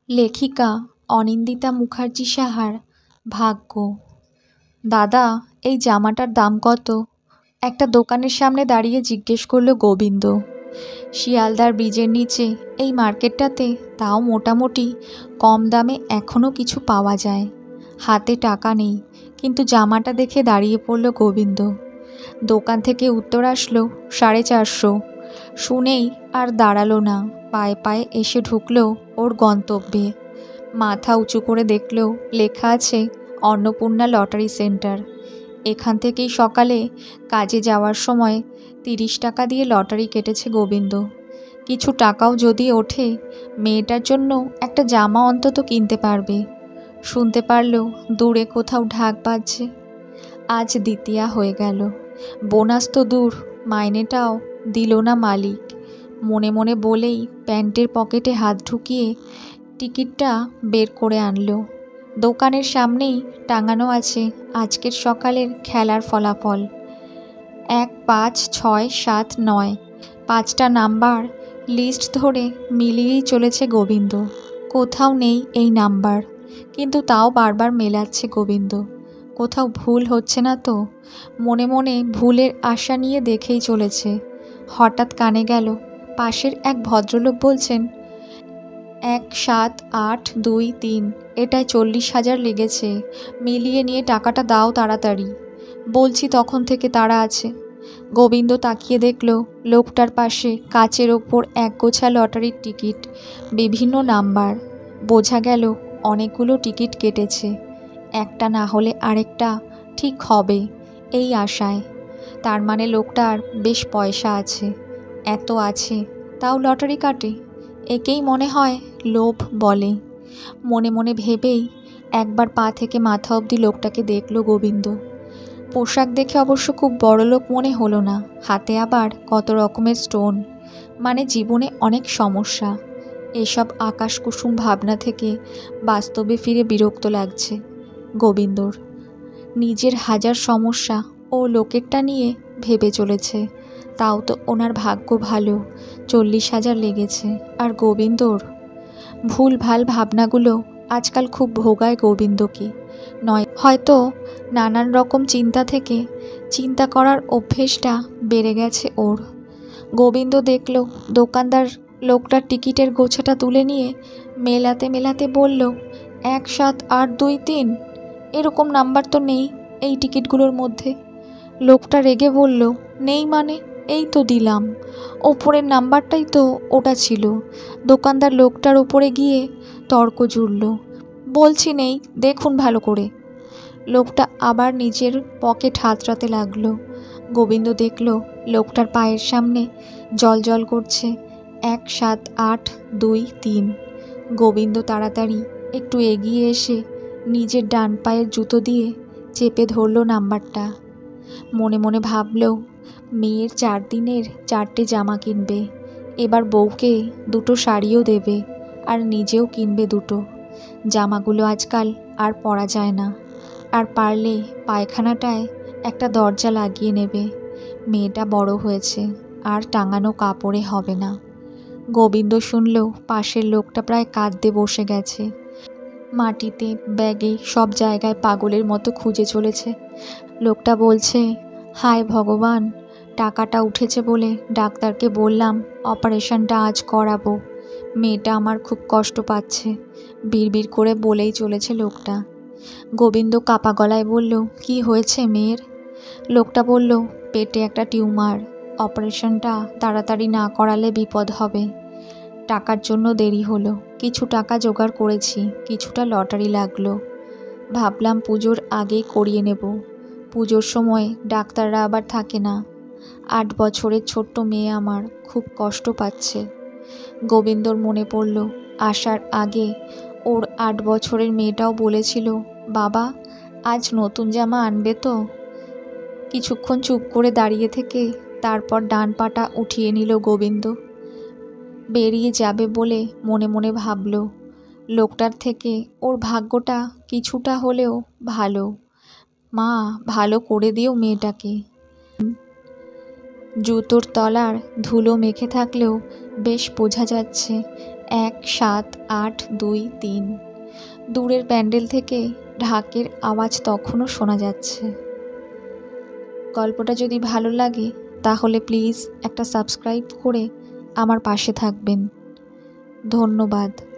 লেখিকা অনিন্দিতা মুখার্জি সাহার ভাগ্য। দাদা, এই জামাটার দাম কত? একটা দোকানের সামনে দাঁড়িয়ে জিজ্ঞেস করলো গোবিন্দ। শিয়ালদার ব্রিজের নিচে এই মার্কেটটাতে তাও মোটামুটি কম দামে এখনও কিছু পাওয়া যায়। হাতে টাকা নেই, কিন্তু জামাটা দেখে দাঁড়িয়ে পড়ল গোবিন্দ। দোকান থেকে উত্তর আসলো 450। শুনেই আর দাঁড়ালো না, পায়ে পায়ে এসে ঢুকলো ওর গন্তব্যে। মাথা উঁচু করে দেখলেও লেখা আছে অন্নপূর্ণা লটারি সেন্টার। এখান থেকেই সকালে কাজে যাওয়ার সময় 30 টাকা দিয়ে লটারি কেটেছে গোবিন্দ। কিছু টাকাও যদি ওঠে, মেয়েটার জন্য একটা জামা অন্তত কিনতে পারবে। শুনতে পারল দূরে কোথাও ঢাক বাজছে। আজ দ্বিতীয়া হয়ে গেল। বোনাস তো দূর, মাইনেটাও দিল না মালিক। মনে মনে বলেই প্যান্টের পকেটে হাত ঢুকিয়ে টিকিটটা বের করে আনলো। দোকানের সামনেই টাঙানো আছে আজকের সকালের খেলার ফলাফল। 1, 5, 6, 7, 9 5টা নাম্বার লিস্ট ধরে মিলিয়েই চলেছে গোবিন্দ। কোথাও নেই এই নাম্বার, কিন্তু তাও বারবার মেলাচ্ছে গোবিন্দ। কোথাও ভুল হচ্ছে না তো? মনে মনে ভুলের আশা নিয়ে দেখেই চলেছে। হঠাৎ কানে গেল পাশের এক ভদ্রলোক বলছেন, 1, 7, 8, 2, 3 এটায় 40,000 লেগেছে, মিলিয়ে নিয়ে টাকাটা দাও তাড়াতাড়ি। বলছি তখন থেকে তাড়া আছে। গোবিন্দ তাকিয়ে দেখল লোকটার পাশে কাচের ওপর একগোছা লটারির টিকিট, বিভিন্ন নাম্বার। বোঝা গেল অনেকগুলো টিকিট কেটেছে, একটা না হলে আরেকটা ঠিক হবে এই আশায়। তার মানে লোকটার বেশ পয়সা আছে। এত আছে তাও লটারি কাটে, একেই মনে হয় লোভ বলে। মনে মনে ভেবেই একবার পা থেকে মাথা অবধি লোকটাকে দেখল গোবিন্দ। পোশাক দেখে অবশ্য খুব বড়লোক মনে হলো না, হাতে আবার কত রকমের স্টোন। মানে জীবনে অনেক সমস্যা। এসব আকাশ কুসুম ভাবনা থেকে বাস্তবে ফিরে বিরক্ত লাগছে গোবিন্দর। নিজের হাজার সমস্যা ও লোকেরটা নিয়ে ভেবে চলেছে। তাও তো ওনার ভাগ্য ভালো, 40,000 লেগেছে। আর গোবিন্দর ভুলভাল ভাবনাগুলো আজকাল খুব ভোগায় গোবিন্দকে। নয় হয়তো নানান রকম চিন্তা থেকে চিন্তা করার অভ্যেসটা বেড়ে গেছে ওর। গোবিন্দ দেখল দোকানদার লোকটার টিকিটের গোছাটা তুলে নিয়ে মেলাতে মেলাতে বলল, 1, 7, 8, 2, 3 এরকম নাম্বার তো নেই এই টিকিটগুলোর মধ্যে। লোকটা রেগে বলল, নেই মানে? এই তো দিলাম, ওপরের নাম্বারটাই তো ওটা ছিল। দোকানদার লোকটার ওপরে গিয়ে তর্ক জুড়ল, বলছি নেই, দেখুন ভালো করে। লোকটা আবার নিজের পকেট হাতড়াতে লাগলো। গোবিন্দ দেখল লোকটার পায়ের সামনে জল করছে 1, 7, 8, 2, 3। গোবিন্দ তাড়াতাড়ি একটু এগিয়ে এসে নিজের ডান পায়ের জুতো দিয়ে চেপে ধরল নাম্বারটা। মনে মনে ভাবল মেয়ের 4 দিনের 4টে জামা কিনবে, এবার বউকে 2টো শাড়িও দেবে, আর নিজেও কিনবে 2টো। জামাগুলো আজকাল আর পরা যায় না, আর পারলে পায়খানাটায় একটা দরজা লাগিয়ে নেবে। মেয়েটা বড় হয়েছে, আর টাঙানো কাপড়ে হবে না। গোবিন্দ শুনল পাশের লোকটা প্রায় কাঁদতে বসে গেছে। মাটিতে, ব্যাগে, সব জায়গায় পাগলের মতো খুঁজে চলেছে। লোকটা বলছে, হায় ভগবান, টাকাটা উঠেছে বলে ডাক্তারকে বললাম অপারেশনটা আজ করাবো। মেয়েটা আমার খুব কষ্ট পাচ্ছে, বিড়বিড় করে বলেই চলেছে লোকটা। গোবিন্দ কাপা গলায় বলল, কি হয়েছে মেয়ের? লোকটা বলল, পেটে একটা টিউমার, অপারেশনটা তাড়াতাড়ি না করালে বিপদ হবে। টাকার জন্য দেরি হলো, কিছু টাকা জোগাড় করেছি, কিছুটা লটারি লাগলো। ভাবলাম পুজোর আগেই করিয়ে নেব। পুজোর সময় ডাক্তাররা আবার থাকে না। 8 বছরের ছোট্ট মেয়ে আমার খুব কষ্ট পাচ্ছে। গোবিন্দর মনে পড়ল আসার আগে ওর 8 বছরের মেয়েটাও বলেছিল, বাবা আজ নতুন জামা আনবে তো? কিছুক্ষণ চুপ করে দাঁড়িয়ে থেকে তারপর ডান পাটা উঠিয়ে নিল গোবিন্দ। বেরিয়ে যাবে বলে মনে মনে ভাবল, লোকটার থেকে ওর ভাগ্যটা কিছুটা হলেও ভালো। মা ভালো করে দিও মেয়েটাকে। জুতোর তলার ধুলো মেখে থাকলেও বেশ বোঝা যাচ্ছে 178223। দূরের প্যান্ডেল থেকে ঢাকের আওয়াজ তখনও শোনা যাচ্ছে। গল্পটা যদি ভালো লাগে তাহলে প্লিজ একটা সাবস্ক্রাইব করে আমার পাশে থাকবেন। ধন্যবাদ।